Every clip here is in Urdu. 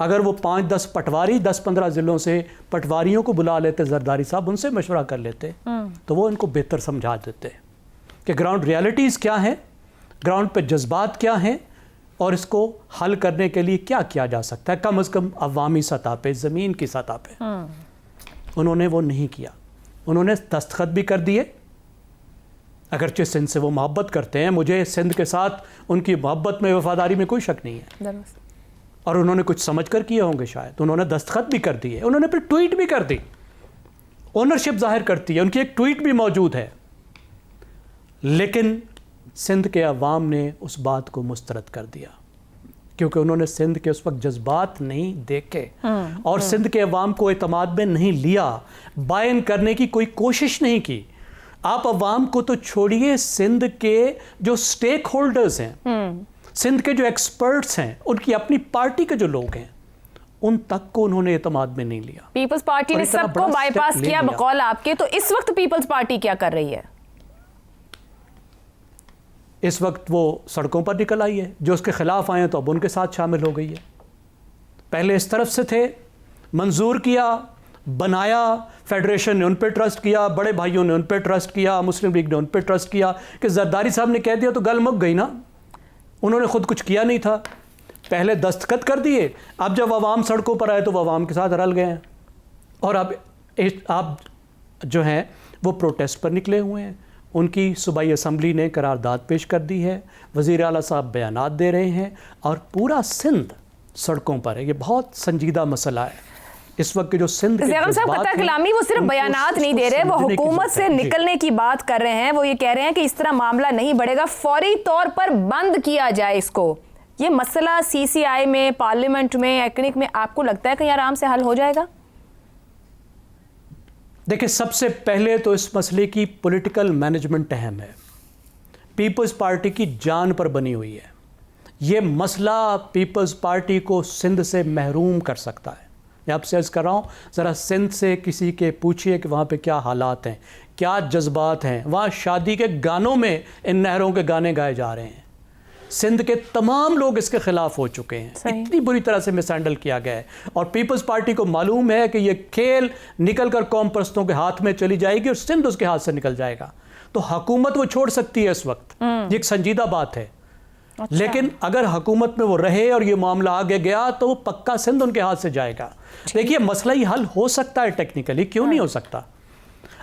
اگر وہ 5-10 پٹواری 10-15 ضلعوں سے پٹواریوں کو بلا لیتے زرداری صاحب، ان سے مشورہ کر لیتے تو وہ ان کو بہتر سمجھا دیتے کہ گراؤنڈ ریالٹیز کیا ہیں، گراؤنڈ پہ جذبات کیا ہیں، اور اس کو حل کرنے کے لیے کیا کیا جا سکتا ہے، کم از کم عوامی سطح پہ، زمین کی سطح پہ۔ انہوں نے وہ نہیں کیا، انہوں نے دستخط بھی کر دیے، اگرچہ سندھ سے وہ محبت کرتے ہیں، مجھے سندھ کے ساتھ ان کی محبت میں، وفاداری میں کوئی شک نہیں ہے، اور انہوں نے کچھ سمجھ کر کیے ہوں گے شاید، انہوں نے دستخط بھی کر دیے، انہوں نے پھر ٹویٹ بھی کر دی، اونرشپ ظاہر کرتی ہے، ان کی ایک ٹویٹ بھی موجود ہے، لیکن سندھ کے عوام نے اس بات کو مسترد کر دیا کیونکہ انہوں نے سندھ کے اس وقت جذبات نہیں دیکھے اور سندھ کے عوام کو اعتماد میں نہیں لیا، بائن کرنے کی کوئی کوشش نہیں کی۔ آپ عوام کو تو چھوڑیے، سندھ کے جو سٹیک ہولڈرز ہیں، سندھ کے جو ایکسپرٹس ہیں، ان کی اپنی پارٹی کے جو لوگ ہیں، ان تک کو انہوں نے اعتماد میں نہیں لیا۔ پیپلز پارٹی نے سب کو بائی پاس کیا بقول آپ کے، تو اس وقت پیپلز پارٹی کیا کر رہی ہے؟ اس وقت وہ سڑکوں پر نکل آئی ہے، جو اس کے خلاف آئے ہیں تو اب ان کے ساتھ شامل ہو گئی ہے۔ پہلے اس طرف سے تھے، منظور کیا، بنایا، فیڈریشن نے ان پہ ٹرسٹ کیا، بڑے بھائیوں نے ان پہ ٹرسٹ کیا، مسلم لیگ نے ان پہ ٹرسٹ کیا، کہ زرداری صاحب نے کہہ دیا تو گل مک گئی نا، انہوں نے خود کچھ کیا نہیں تھا، پہلے دستخط کر دیے، اب جب عوام سڑکوں پر آئے تو وہ عوام کے ساتھ رل گئے ہیں، اور اب آپ جو ہیں وہ پروٹیسٹ پر نکلے ہوئے ہیں۔ ان کی صوبائی اسمبلی نے قرارداد پیش کر دی ہے، وزیر اعلیٰ صاحب بیانات دے رہے ہیں، اور پورا سندھ سڑکوں پر ہے۔ یہ بہت سنجیدہ مسئلہ ہے اس وقت کے جو سندھ کے صاحب قطع کلامی، وہ صرف بیانات نہیں دے رہے، وہ حکومت سے نکلنے کی بات کر رہے ہیں، وہ یہ کہہ رہے ہیں کہ اس طرح معاملہ نہیں بڑھے گا، فوری طور پر بند کیا جائے اس کو۔ یہ مسئلہ سی سی آئی میں، پارلیمنٹ میں، ایکنک میں آپ کو لگتا ہے کہ آرام سے حل ہو جائے گا؟ دیکھیں، سب سے پہلے تو اس مسئلے کی پولیٹیکل مینجمنٹ اہم ہے، پیپلز پارٹی کی جان پر بنی ہوئی ہے۔ یہ مسئلہ پیپلز پارٹی کو سندھ سے محروم کر سکتا ہے۔ میں آپ سے عرض کر رہا ہوں، ذرا سندھ سے کسی کے پوچھئے کہ وہاں پہ کیا حالات ہیں، کیا جذبات ہیں، وہاں شادی کے گانوں میں ان نہروں کے گانے گائے جا رہے ہیں۔ سندھ کے تمام لوگ اس کے خلاف ہو چکے ہیں، اتنی بری طرح سے مس ہینڈل کیا گیا ہے، اور پیپلز پارٹی کو معلوم ہے کہ یہ کھیل نکل کر قوم پرستوں کے ہاتھ میں چلی جائے گی اور سندھ اس کے ہاتھ سے نکل جائے گا، تو حکومت وہ چھوڑ سکتی ہے اس وقت، یہ ایک سنجیدہ بات ہے۔ لیکن اگر حکومت میں وہ رہے اور یہ معاملہ آگے گیا تو وہ پکا سندھ ان کے ہاتھ سے جائے گا۔ دیکھیے، مسئلہ یہ حل ہو سکتا ہے ٹیکنیکلی، کیوں نہیں ہو سکتا؟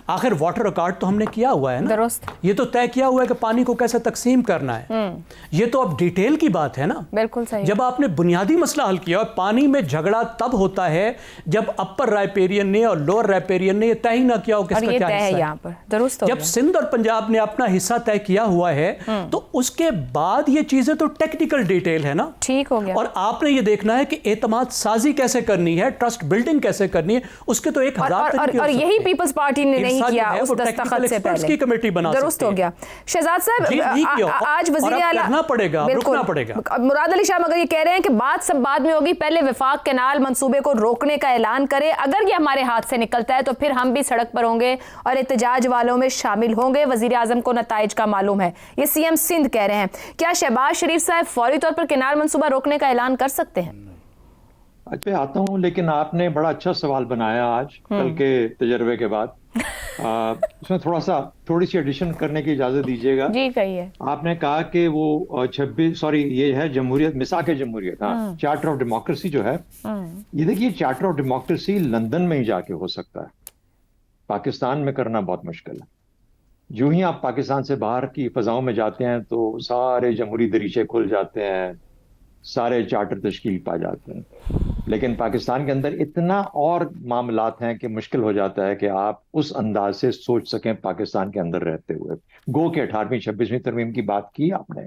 آخر واٹر ریکارڈ تو ہم نے کیا ہوا ہے نا، یہ تو طے کیا ہوا ہے کہ پانی کو کیسے تقسیم کرنا ہے، یہ تو اب ڈیٹیل کی بات ہے نا۔ بالکل صحیح۔ جب آپ نے بنیادی مسئلہ حل کیا، اور پانی میں جھگڑا تب ہوتا ہے جب اپر رائپیرین نے اور لوور رائپیرین نے یہ طے ہی نہ کیا ہو کس کا کیا حصہ ہے۔ جب سندھ اور پنجاب نے اپنا حصہ طے کیا ہوا ہے تو اس کے بعد یہ چیزیں تو ٹیکنیکل ڈیٹیل ہے نا، ٹھیک ہو گیا، اور آپ نے یہ دیکھنا ہے کہ اعتماد سازی کیسے کرنی ہے، ٹرسٹ بلڈنگ کیسے کرنی ہے، اس کے تو 1000 طریقے، اور یہی پیپلز پارٹی نے نہیں کیا اس دستخط سے پہلے، درست ہو گیا۔ شہزاد صاحب، آج وزیر اعلیٰ کرنا پڑے گا، رکنا پڑے گا۔ مراد علی شاہ مگر یہ کہہ رہے ہیں کہ بات سب بعد میں ہوگی، پہلے وفاق کینال منصوبے کو روکنے کا اعلان کرے، اگر یہ ہمارے ہاتھ سے نکلتا ہے تو پھر ہم بھی سڑک پر ہوں گے اور احتجاج والوں میں شامل ہوں گے، وزیر اعظم کو نتائج کا معلوم ہے، یہ سی ایم سندھ کہہ رہے ہیں۔ کیا شہباز شریف صاحب فوری طور پر کینال منصوبہ روکنے کا اعلان کر سکتے ہیں؟ پہ آتا ہوں، لیکن آپ نے بڑا اچھا سوال بنایا آج کل کے تجربے کے بعد، اس میں تھوڑی سی ایڈیشن کرنے کی اجازت دیجیے گا۔ جی کہیے۔ آپ نے کہا کہ وہ یہ ہے جمہوریت، میثاق جمہوریت، چارٹر آف ڈیموکریسی جو ہے، یہ دیکھیے چارٹر آف ڈیموکریسی لندن میں ہی جا کے ہو سکتا ہے، پاکستان میں کرنا بہت مشکل ہے۔ جو ہی آپ پاکستان سے باہر کی فضاؤں میں جاتے ہیں تو سارے جمہوری دریچے کھل جاتے ہیں، سارے چارٹر تشکیل پا جاتے ہیں، لیکن پاکستان کے اندر اتنا اور معاملات ہیں کہ مشکل ہو جاتا ہے کہ آپ اس انداز سے سوچ سکیں پاکستان کے اندر رہتے ہوئے۔ گو کہ 18ویں 26ویں ترمیم کی بات کی آپ نے،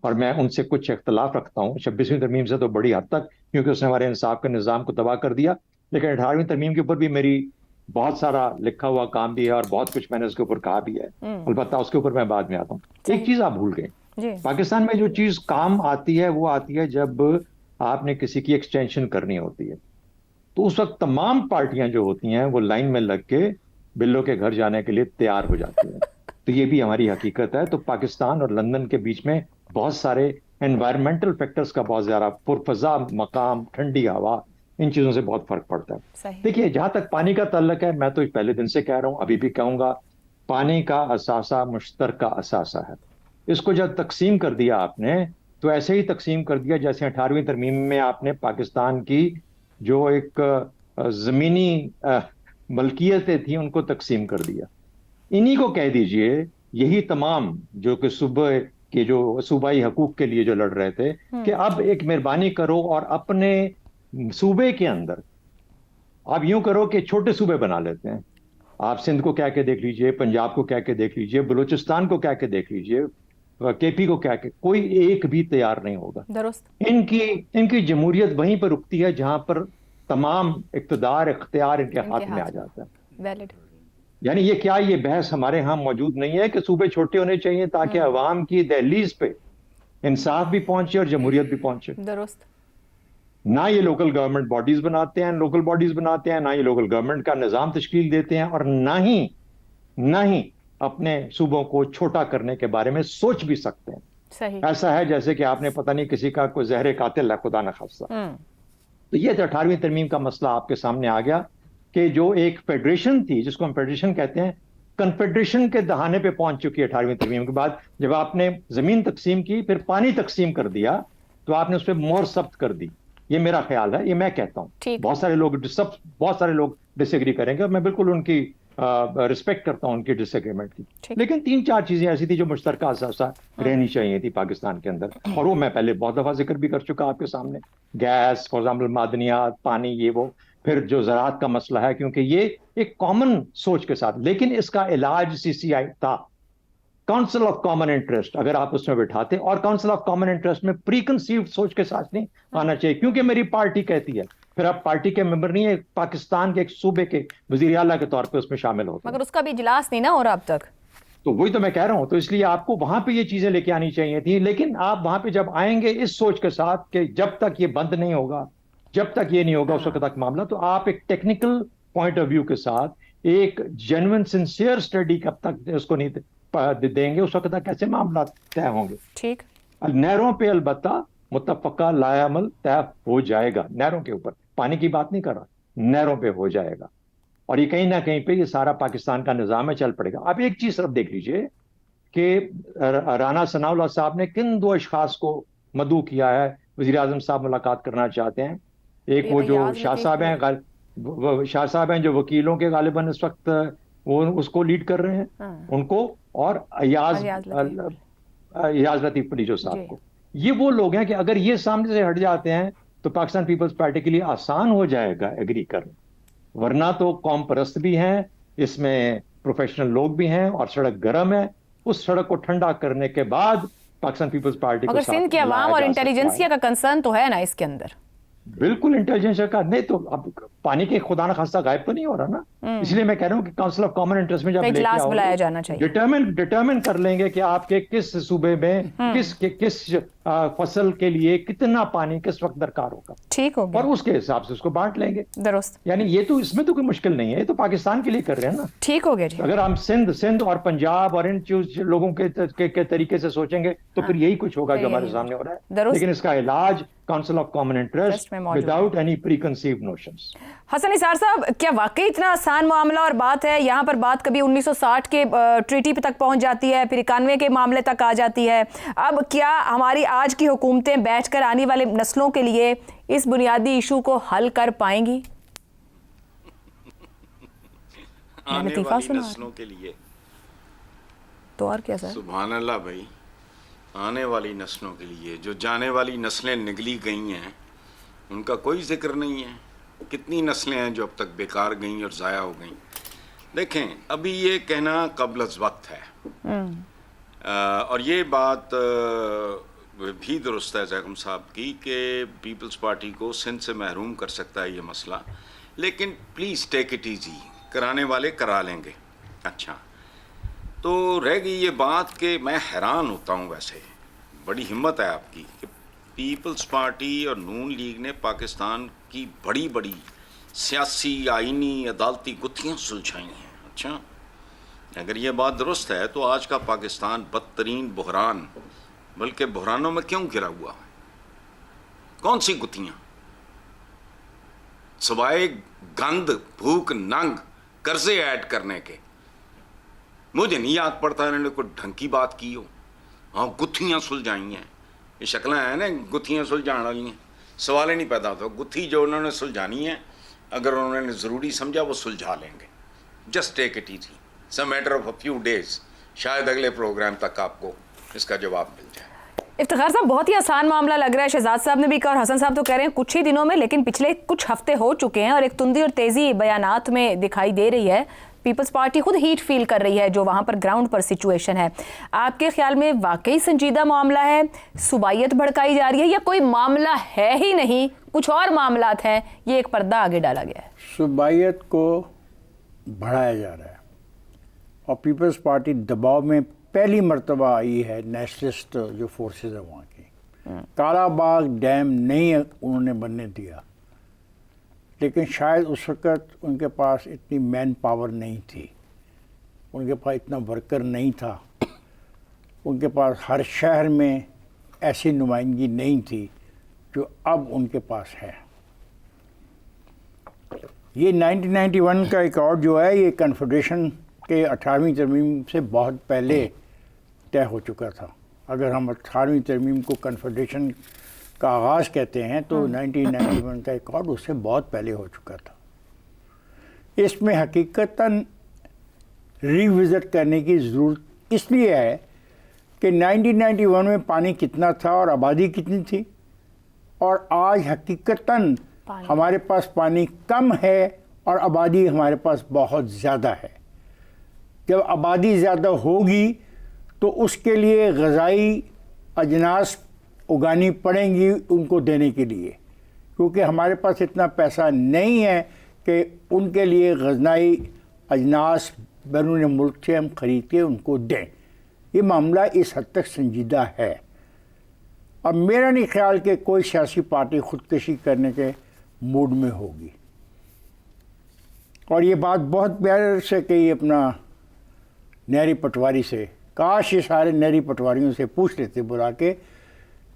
اور میں ان سے کچھ اختلاف رکھتا ہوں، 26ویں ترمیم سے تو بڑی حد تک، کیونکہ اس نے ہمارے انصاف کے نظام کو تباہ کر دیا، لیکن 18ویں ترمیم کے اوپر بھی میری بہت سارا لکھا ہوا کام بھی ہے اور بہت کچھ میں نے اس کے اوپر کہا بھی ہے، البتہ اس کے اوپر میں بعد میں آتا ہوں۔ ایک چیز آپ بھول گئے، پاکستان میں جو چیز کام آتی ہے وہ آتی ہے جب آپ نے کسی کی ایکسٹینشن کرنی ہوتی ہے، تو اس وقت تمام پارٹیاں جو ہوتی ہیں وہ لائن میں لگ کے بلو کے گھر جانے کے لیے تیار ہو جاتی ہیں، تو یہ بھی ہماری حقیقت ہے۔ تو پاکستان اور لندن کے بیچ میں بہت سارے انوائرمنٹل فیکٹرز کا بہت زیادہ پرفضا مقام، ٹھنڈی ہوا، ان چیزوں سے بہت فرق پڑتا ہے. صحیح. دیکھیے جہاں تک پانی کا تعلق ہے، میں تو پہلے دن سے کہہ رہا ہوں، ابھی بھی کہوں گا، پانی کا اثاثہ مشترکہ اثاثہ ہے. اس کو جب تقسیم کر دیا آپ نے تو ایسے ہی تقسیم کر دیا جیسے 18ویں ترمیم میں آپ نے پاکستان کی جو ایک زمینی ملکیتیں تھیں ان کو تقسیم کر دیا. انہی کو کہہ دیجئے، یہی تمام جو کہ صوبے کے جو صوبائی حقوق کے لیے جو لڑ رہے تھے، کہ اب ایک مہربانی کرو اور اپنے صوبے کے اندر آپ یوں کرو کہ چھوٹے صوبے بنا لیتے ہیں. آپ سندھ کو کہہ کے دیکھ لیجئے، پنجاب کو کہہ کے دیکھ لیجئے، بلوچستان کو کہہ کے دیکھ لیجئے، کے پی کو کہہ کے، کوئی ایک بھی تیار نہیں ہوگا. درست. ان کی جمہوریت وہیں پر رکتی ہے جہاں پر تمام اقتدار اختیار ان کے ہاتھ میں آ جاتا ہے. ویلڈ. یعنی یہ کیا یہ بحث ہمارے ہاں موجود نہیں ہے کہ صوبے چھوٹے ہونے چاہیے تاکہ عوام کی دہلیز پہ انصاف بھی پہنچے اور جمہوریت بھی پہنچے. درست. نہ یہ لوکل گورنمنٹ باڈیز بناتے ہیں، نہ یہ لوکل گورنمنٹ کا نظام تشکیل دیتے ہیں، اور نہ ہی اپنے صوبوں کو چھوٹا کرنے کے بارے میں سوچ بھی سکتے ہیں. صحیح. ایسا ہے جیسے کہ آپ نے پتہ نہیں کسی کا کوئی زہر قاتل ہے، خدا نخواستہ. تو یہ 18ویں ترمیم کا مسئلہ آپ کے سامنے آ گیا کہ جو ایک فیڈریشن تھی جس کو ہم فیڈریشن کہتے ہیں، کنفیڈریشن کے دہانے پہ پہنچ چکی ہے 18ویں ترمیم کے بعد. جب آپ نے زمین تقسیم کی، پھر پانی تقسیم کر دیا، تو آپ نے اس پہ مہر ثبت کر دی. یہ میرا خیال ہے، یہ میں کہتا ہوں. بہت سارے لوگ ڈس ایگری کریں گے، میں بالکل ان کی رسپیکٹ کرتا ہوں ان کی ڈس ایگریمنٹ کی. لیکن 3-4 چیزیں ایسی تھی جو مشترکہ اثاثہ رہنی چاہیے تھی پاکستان کے اندر، اور وہ میں پہلے بہت دفعہ ذکر بھی کر چکا آپ کے سامنے. گیس، فار ایگزامپل معدنیات، پانی، یہ وہ. پھر جو زراعت کا مسئلہ ہے، کیونکہ یہ ایک کامن سوچ کے ساتھ، لیکن اس کا علاج CCI تھا، کاؤنسل آف کامن انٹرسٹ. اگر آپ اس میں بٹھاتے، اور کاؤنسل آف کامن انٹرسٹ میں پری کنسیوڈ سوچ کے ساتھ نہیں آنا چاہیے، کیونکہ میری پارٹی کہتی ہے. پھر آپ پارٹی کے ممبر نہیں ہے، پاکستان کے ایک صوبے کے وزیر اعلیٰ کے طور پہ اس میں شامل ہوتے ہیں. مگر اس کا بھی اجلاس نہیں نا ہو رہا اب تک. تو وہی تو میں کہہ رہا ہوں، تو اس لیے آپ کو وہاں پہ یہ چیزیں لے کے آنی چاہیے تھی. لیکن آپ وہاں پہ جب آئیں گے اس سوچ کے ساتھ کہ جب تک یہ بند نہیں ہوگا، جب تک یہ نہیں ہوگا اس وقت تک معاملہ، تو آپ ایک ٹیکنیکل پوائنٹ آف ویو کے ساتھ ایک جینوئن سنسیئر اسٹڈی کب تک اس کو نہیں دیں گے، اس وقت تک کیسے معاملات طے ہوں گے. ٹھیک. نہروں پہ البتہ متفقہ لائحہ عمل طے ہو جائے گا. نہروں کے اوپر، پانی کی بات نہیں کر رہا، نہروں پہ ہو جائے گا. اور یہ کہیں نہ کہیں پہ یہ سارا پاکستان کا نظام ہے چل پڑے گا. آپ ایک چیز صرف دیکھ لیجئے کہ رانا ثناء اللہ صاحب نے کن 2 اشخاص کو مدعو کیا ہے. وزیر اعظم صاحب ملاقات کرنا چاہتے ہیں. ایک وہ جو شاہ صاحب ہیں جو وکیلوں کے غالباً اس وقت وہ اس کو لیڈ کر رہے ہیں، ان کو، اور ایاز لطیف پلیجو صاحب کو. یہ وہ لوگ ہیں کہ اگر یہ سامنے سے ہٹ جاتے ہیں تو پاکستان پیپلز پارٹی کے لیے آسان ہو جائے گا ایگری کرنا. ورنہ تو قوم پرست بھی ہیں اس میں، پروفیشنل لوگ بھی ہیں، اور سڑک گرم ہے. اس سڑک کو ٹھنڈا کرنے کے بعد پاکستان پیپلز پارٹی کو مگر سندھ کے عوام اور انٹیلیجنسیا کا کنسرن تو ہے نا اس کے اندر. بالکل انٹیلیجنس کا نہیں، تو اب پانی کے خدا نخواستہ غائب تو نہیں ہو رہا نا. اس لیے میں کہہ رہا ہوں کہ کاؤنسل آف کامن انٹرسٹ میں جب اجلاس بلایا جانا چاہیے، ڈٹرمن کر لیں گے کہ آپ کے کس صوبے میں کس فصل کے لیے کتنا پانی کس وقت درکار ہوگا. ٹھیک ہوگا، اور اس کے حساب سے اس کو بانٹ لیں گے. درست. یعنی یہ تو اس میں تو کوئی مشکل نہیں ہے، یہ تو پاکستان کے لیے کر رہے ہیں نا. ٹھیک ہو گیا جی. اگر ہم سندھ اور پنجاب اور ان لوگوں کے طریقے سے سوچیں گے تو پھر یہی کچھ ہوگا جو ہمارے سامنے ہو رہا ہے. لیکن اس کا علاج council of common interest without any preconceived notions. Hasan Nisar صاحب، کیا واقعی اتنا آسان معاملہ اور بات ہے؟ یہاں پر بات کبھی 1960 کے ٹریٹی پہ تک پہنچ جاتی ہے، پھر 91 کے معاملے تک آ جاتی ہے. اب کیا ہماری آج کی حکومتیں بیٹھ کر آنے والے نسلوں کے لیے اس بنیادی ایشو کو حل کر پائیں گی؟ آنے والی نسلوں کے لیے تو اور کیا سر؟ سبحان اللہ بھائی، آنے والی نسلوں کے لیے جو جانے والی نسلیں نگلی گئی ہیں ان کا کوئی ذکر نہیں ہے. کتنی نسلیں ہیں جو اب تک بیکار گئیں اور ضائع ہو گئیں. دیکھیں، ابھی یہ کہنا قبل از وقت ہے، اور یہ بات بھی درست ہے زیغم صاحب کی کہ پیپلز پارٹی کو سندھ سے محروم کر سکتا ہے یہ مسئلہ. لیکن پلیز ٹیک اٹ ایزی، کرانے والے کرا لیں گے. اچھا، تو رہ گئی یہ بات کہ میں حیران ہوتا ہوں، ویسے بڑی ہمت ہے آپ کی کہ پیپلز پارٹی اور نون لیگ نے پاکستان کی بڑی بڑی سیاسی، آئینی، عدالتی گتھیاں سلجھائی ہیں. اچھا، اگر یہ بات درست ہے تو آج کا پاکستان بدترین بحران، بلکہ بحرانوں میں کیوں گھرا ہوا ہے؟ کون سی گتھیاں؟ سوائے گند بھوک ننگ قرضے ایڈ کرنے کے مجھے نہیں یاد پڑتا انہوں نے کوئی ڈھنگ کی بات کی ہو. ہاں گتھیاں سلجھائی ہیں, یہ شکلیں ہیں نا گتھیاں سلجھانے والی ہیں, سوال ہی نہیں پیدا ہوتا. گتھی جو انہوں نے سلجھانی ہے اگر انہوں نے ضروری سمجھا وہ سلجھا لیں گے. Just take it easy, it's a matter of a few days. شاید اگلے پروگرام تک آپ کو اس کا جواب مل جائے. افتخار صاحب بہت ہی آسان معاملہ لگ رہا ہے. شہزاد صاحب نے بھی کہا اور حسن صاحب تو کہہ رہے ہیں کچھ ہی دنوں میں, لیکن پچھلے کچھ ہفتے ہو چکے ہیں اور ایک تندی اور تیزی بیانات میں دکھائی دے رہی ہے. پیپلز پارٹی خود ہیٹ فیل کر رہی ہے جو وہاں پر گراؤنڈ پر سچویشن ہے. آپ کے خیال میں واقعی سنجیدہ معاملہ ہے, صوبائیت بھڑکائی جا رہی ہے, یا کوئی معاملہ ہے ہی نہیں, کچھ اور معاملات ہیں, یہ ایک پردہ آگے ڈالا گیا ہے؟ صوبائیت کو بڑھایا جا رہا ہے اور پیپلز پارٹی دباؤ میں پہلی مرتبہ آئی ہے. نیشنلسٹ جو فورسز ہیں وہاں کی, کالا باغ ڈیم نہیں انہوں نے بننے دیا, لیکن شاید اس وقت ان کے پاس اتنی مین پاور نہیں تھی, ان کے پاس اتنا ورکر نہیں تھا, ان کے پاس ہر شہر میں ایسی نمائندگی نہیں تھی جو اب ان کے پاس ہے. یہ 1991 کا ریکارڈ جو ہے یہ کنفیڈریشن کے 18ویں ترمیم سے بہت پہلے طے ہو چکا تھا. اگر ہم 18ویں ترمیم کو کنفیڈریشن کا آغاز کہتے ہیں تو 1991 کا ریکارڈ اس سے بہت پہلے ہو چکا تھا. اس میں حقیقتاً ریوزٹ کرنے کی ضرورت اس لیے ہے کہ 1991 میں پانی کتنا تھا اور آبادی کتنی تھی, اور آج حقیقتاً ہمارے پاس پانی کم ہے اور آبادی ہمارے پاس بہت زیادہ ہے. جب آبادی زیادہ ہوگی تو اس کے لیے غذائی اجناس اگانی پڑیں گی ان کو دینے کے لیے, کیونکہ ہمارے پاس اتنا پیسہ نہیں ہے کہ ان کے لیے غذائی اجناس بیرون ملک سے ہم خرید کے ان کو دیں. یہ معاملہ اس حد تک سنجیدہ ہے. اب میرا نہیں خیال کہ کوئی سیاسی پارٹی خودکشی کرنے کے موڈ میں ہوگی, اور یہ بات بہت پیار سے کہی اپنا نہری پٹواری سے. کاش یہ سارے نہری پٹواریوں سے پوچھ لیتے بلا کے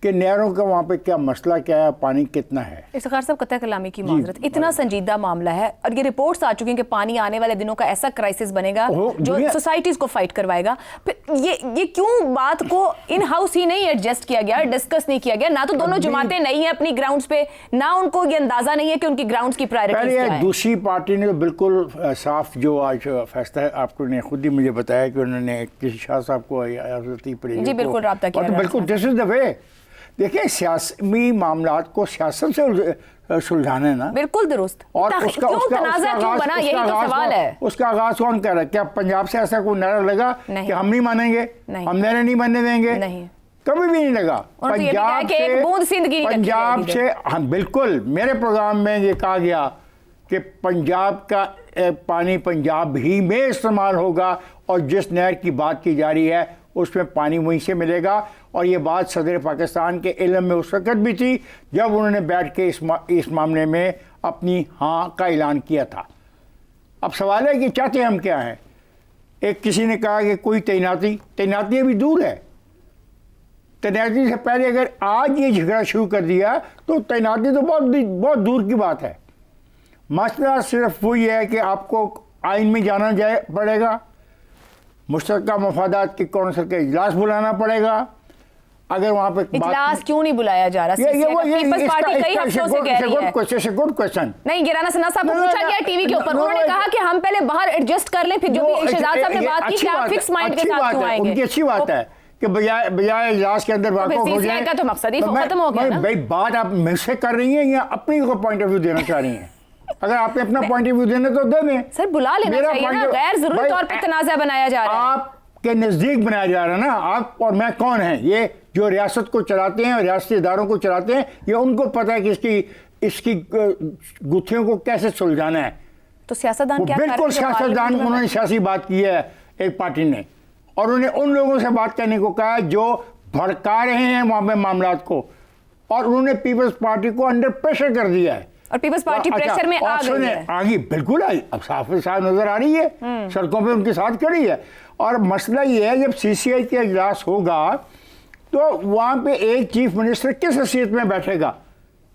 کہ نہروں کا وہاں پہ کیا مسئلہ کیا ہے, پانی کتنا ہے. افتخار صاحب قطع کلامی کی معذرت, اتنا سنجیدہ معاملہ ہے اور یہ رپورٹس آ چکی ہیں کہ پانی آنے والے دنوں کا ایسا کرائسس بنے گا جو سوسائٹیز کو فائٹ کروائے گا. پھر یہ کیوں بات کو ان ہاؤس ہی نہیں ایڈجسٹ کیا گیا, ڈسکس نہیں کیا گیا؟ نہ تو دونوں جماعتیں نہیں ہیں اپنی گراؤنڈز پہ, نہ ان کو یہ اندازہ نہیں ہے کہ ان کی گراؤنڈز کی پرائرٹیز کیا ہے. دوسری پارٹی نے تو بالکل صاف جو آج فیصلہ ہے, آپ کو نے خود ہی مجھے بتایا کہ انہوں نے کسی شاہ صاحب کو جی بالکل رابطہ کیا, بالکل دس از دا وے. دیکھیں سیاسی معاملات کو سیاست سے سلجھانا ہے نا, بالکل درست. اور اس کا آغاز کون کر رہا ہے؟ کیا پنجاب سے ایسا کوئی نعرہ لگا کہ ہم نہیں مانیں گے, ہم نعرے نہیں بننے دیں گے؟ کبھی بھی نہیں لگا. پنجاب سے ہم بالکل, میرے پروگرام میں یہ کہا گیا کہ پنجاب کا پانی پنجاب ہی میں استعمال ہوگا, اور جس نہر کی بات کی جا رہی ہے اس میں پانی وہیں سے ملے گا. اور یہ بات صدر پاکستان کے علم میں اس وقت بھی تھی جب انہوں نے بیٹھ کے اس معاملے میں اپنی ہاں کا اعلان کیا تھا. اب سوال ہے کہ چاہتے ہم کیا ہیں؟ ایک کسی نے کہا کہ کوئی تعیناتی ابھی دور ہے. تعیناتی سے پہلے اگر آج یہ جھگڑا شروع کر دیا تو تعیناتی تو بہت دور کی بات ہے. مسئلہ صرف وہی ہے کہ آپ کو آئین میں جانا پڑے گا, مشترکہ مفادات کی کونسل کا اجلاس بلانا پڑے گا. اگر وہاں پہ اجلاس کیوں نہیں بلایا جا رہا؟ پیپلز پارٹی کئی ہفتوں سے کہہ رہی ہے. Good question. نہیں, گرانا ثنا صاحب کو پوچھا گیا ٹی وی کے اوپر, انہوں نے کہا کہ ہم پہلے باہر ایڈجسٹ کر لیں, پھر جو بھی شہزاد صاحب نے بات کی کہ آپ فکس مائنڈ کے ساتھ کیوں آئیں گے. ان کی اچھی بات ہے کہ بجائے اجلاس کے اندر واقع ہو جائے کا تو مقصد ہی ختم ہو گیا نا. بھائی بات آپ مجھ سے کر رہی ہیں یا اپنی کو پوائنٹ آف ویو دینا چاہ رہی ہیں؟ اگر آپ نے اپنا پوائنٹ آف ویو دینا تو دے دیں. سر بلا لینا چاہیے نا, غیر ضروری طور پہ تنازع بنایا جا رہا ہے. آپ کے نزدیک بنایا جا رہا ہے نا. آپ اور میں کون ہیں؟ یہ جو ریاست کو چلاتے ہیں, ریاستی اداروں کو چلاتے ہیں, یہ ان کو پتہ ہے کہ اس کی گتھیوں کو کیسے سلجھانا ہے. تو سیاستدان کیا کر رہے ہیں؟ بالکل سیاستدان, انہوں نے سیاسی بات کی ہے ایک پارٹی نے, اور انہوں نے ان لوگوں سے بات کرنے کو کہا جو بھڑکا رہے ہیں وہاں پہ معاملات کو, اور انہوں نے پیپلز پارٹی کو انڈر پریشر کر دیا ہے. اور پیپلز پارٹی پریشر میں آ گئی ہے. آگے بالکل آئی, اب صاف نظر آ رہی ہے, سڑکوں پہ ان کے ساتھ کھڑی ہے. اور مسئلہ یہ ہے جب سی سی آئی کا اجلاس ہوگا تو وہاں پہ ایک چیف منسٹر کس حیثیت میں بیٹھے گا؟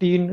3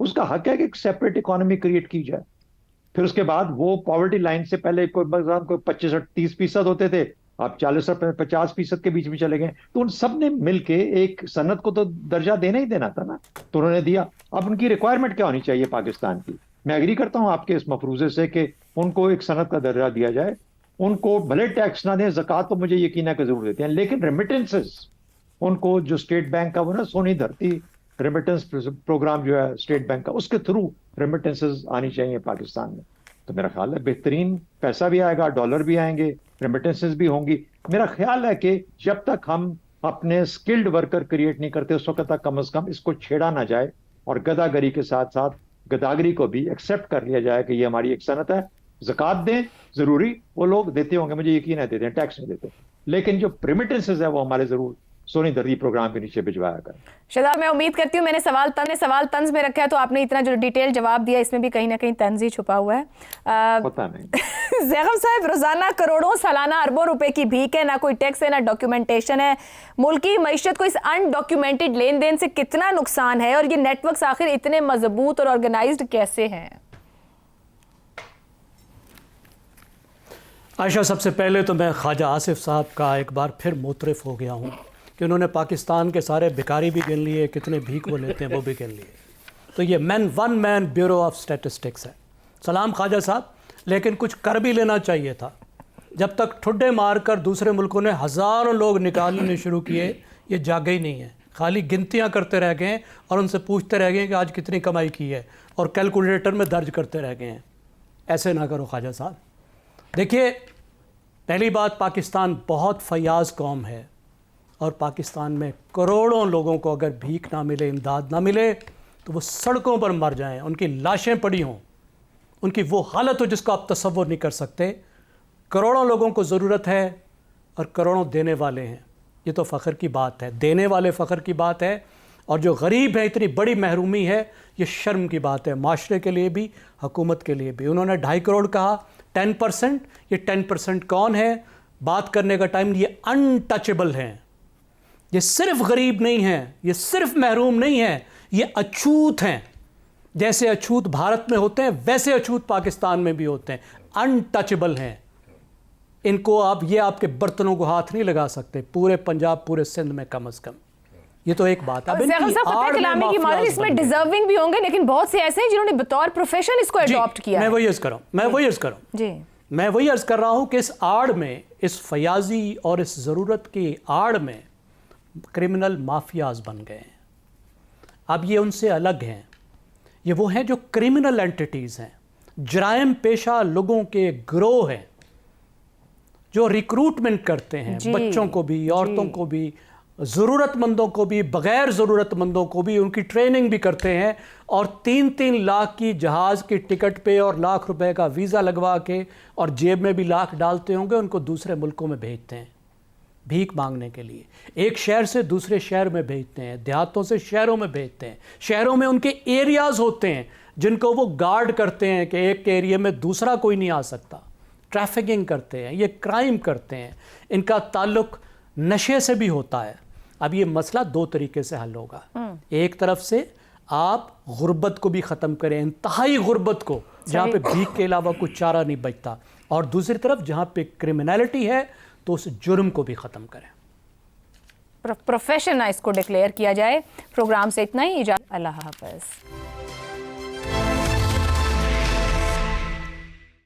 اس کا حق ہے کہ ایک سیپریٹ اکانومی کریٹ کی جائے. پھر اس کے بعد وہ پاورٹی لائن سے پہلے کوئی 25 اور 30% ہوتے تھے, آپ 40 اور 50% کے بیچ میں چلے گئے. تو ان سب نے مل کے ایک صنعت کو تو درجہ دینا ہی دینا تھا نا, تو انہوں نے دیا. اب ان کی ریکوائرمنٹ کیا ہونی چاہیے پاکستان کی؟ میں ایگری کرتا ہوں آپ کے اس مفروضے سے کہ ان کو ایک صنعت کا درجہ دیا جائے. ان کو بھلے ٹیکس نہ دیں, زکوٰۃ تو مجھے یقین ہے کہ ضرور دیتے ہیں, لیکن ریمیٹنسز ان کو, جو اسٹیٹ بینک کا وہ نا سونی دھرتی ریمیٹنس پروگرام جو ہے اسٹیٹ بینک کا, اس کے تھرو ریمیٹنسز آنی چاہیے پاکستان میں. تو میرا خیال ہے بہترین پیسہ بھی آئے گا, ڈالر بھی آئیں گے, ریمیٹنسز بھی ہوں گی. میرا خیال ہے کہ جب تک ہم اپنے اسکلڈ ورکر کریٹ نہیں کرتے اس وقت تک کم از کم اس کو چھیڑا نہ جائے, اور گداگری کے ساتھ ساتھ گداگری کو بھی ایکسیپٹ کر لیا جائے کہ یہ ہماری ایک صنعت ہے. زکوٰۃ دیں ضروری, وہ لوگ دیتے ہوں گے, مجھے یقین ہے دیتے ہیں, ٹیکس نہیں دیتے, لیکن جو ریمیٹنسز ہے وہ ہمارے ضرور سونی دھرتی پروگرام کے نیچے بھجوایا کریں. شہزاد میں امید کرتی ہوں میں نے سوال طنز میں رکھا ہے, تو آپ نے اتنا جو ڈیٹیل جواب دیا اس میں بھی کہیں نہ کہیں طنز ہی چھپا ہوا ہے. پتہ نہیں. زیغم صاحب, روزانہ کروڑوں سالانہ اربوں روپے کی بھیک ہے, نہ کوئی ٹیکس ہے نہ ڈاکیومنٹیشن ہے. ملکی معیشت کو اس ان ڈاکیومنٹڈ لین دین سے کتنا نقصان ہے, اور یہ نیٹ ورکس آخر اتنے مضبوط اور آرگنائزڈ کیسے ہیں؟ عائشہ, سب سے پہلے تو میں خواجہ آصف صاحب کا ایک بار پھر معترف ہو گیا ہوں کہ انہوں نے پاکستان کے سارے بھکاری بھی گن لیے, کتنے بھیک وہ لیتے ہیں وہ بھی گن لیے. تو یہ one man bureau of statistics ہے. سلام خواجہ صاحب, لیکن کچھ کر بھی لینا چاہیے تھا. جب تک ٹھڈے مار کر دوسرے ملکوں نے ہزاروں لوگ نکالنے شروع کیے, یہ جاگے ہی نہیں ہیں, خالی گنتیاں کرتے رہ گئے ہیں اور ان سے پوچھتے رہ گئے ہیں کہ آج کتنی کمائی کی ہے, اور کیلکولیٹر میں درج کرتے رہ گئے ہیں. ایسے نہ کرو خواجہ صاحب. دیکھیے, پہلی بات, پاکستان بہت فیاض قوم ہے, اور پاکستان میں کروڑوں لوگوں کو اگر بھیک نہ ملے, امداد نہ ملے, تو وہ سڑکوں پر مر جائیں, ان کی لاشیں پڑی ہوں, ان کی وہ حالت ہو جس کو آپ تصور نہیں کر سکتے. کروڑوں لوگوں کو ضرورت ہے اور کروڑوں دینے والے ہیں. یہ تو فخر کی بات ہے, دینے والے فخر کی بات ہے, اور جو غریب ہے اتنی بڑی محرومی ہے, یہ شرم کی بات ہے, معاشرے کے لیے بھی حکومت کے لیے بھی. انہوں نے 2.5 کروڑ کہا, 10%. یہ 10% کون ہے؟ بات کرنے کا ٹائم. یہ انٹچبل ہیں, یہ صرف غریب نہیں ہیں, یہ صرف محروم نہیں ہیں, یہ اچھوت ہیں. جیسے اچھوت بھارت میں ہوتے ہیں ویسے اچھوت پاکستان میں بھی ہوتے ہیں. انٹچبل ہیں. ان کو آپ کے برتنوں کو ہاتھ نہیں لگا سکتے, پورے پنجاب, پورے سندھ میں کم از کم. یہ تو ایک بات ہے. اس میں ڈیزرونگ بھی ہوں گے, لیکن بہت سے ایسے ہیں جنہوں نے بطور پروفیشن اس کو اڈاپٹ کیا. میں وہی عرض کر رہا ہوں کہ اس آڑ میں, اس فیاضی اور اس ضرورت کی آڑ میں کرمنل مافیاز بن گئے ہیں. اب یہ ان سے الگ ہیں. یہ وہ ہیں جو کرمنل اینٹیٹیز ہیں, جرائم پیشہ لوگوں کے گروہ ہیں, جو ریکروٹمنٹ کرتے ہیں, بچوں کو بھی, عورتوں کو بھی, ضرورت مندوں کو بھی, بغیر ضرورت مندوں کو بھی, ان کی ٹریننگ بھی کرتے ہیں, اور 3 لاکھ کی جہاز کی ٹکٹ پہ اور لاکھ روپے کا ویزا لگوا کے, اور جیب میں بھی لاکھ ڈالتے ہوں گے, ان کو دوسرے ملکوں میں بھیجتے ہیں بھیک مانگنے کے لیے. ایک شہر سے دوسرے شہر میں بھیجتے ہیں, دیہاتوں سے شہروں میں بھیجتے ہیں. شہروں میں ان کے ایریاز ہوتے ہیں جن کو وہ گارڈ کرتے ہیں کہ ایک ایریا میں دوسرا کوئی نہیں آ سکتا. ٹریفکنگ کرتے ہیں, یہ کرائم کرتے ہیں. ان کا تعلق نشے سے بھی ہوتا ہے. اب یہ مسئلہ 2 طریقے سے حل ہوگا. ایک طرف سے آپ غربت کو بھی ختم کریں, انتہائی غربت کو, جہاں پہ بھیک کے علاوہ کچھ چارہ نہیں بچتا, اور دوسری طرف جہاں پہ کرمنالٹی ہے تو اس جرم کو بھی ختم کریں. پروفیشن اس کو ڈکلیئر کیا جائے. پروگرام سے اتنا ہی. اللہ حافظ.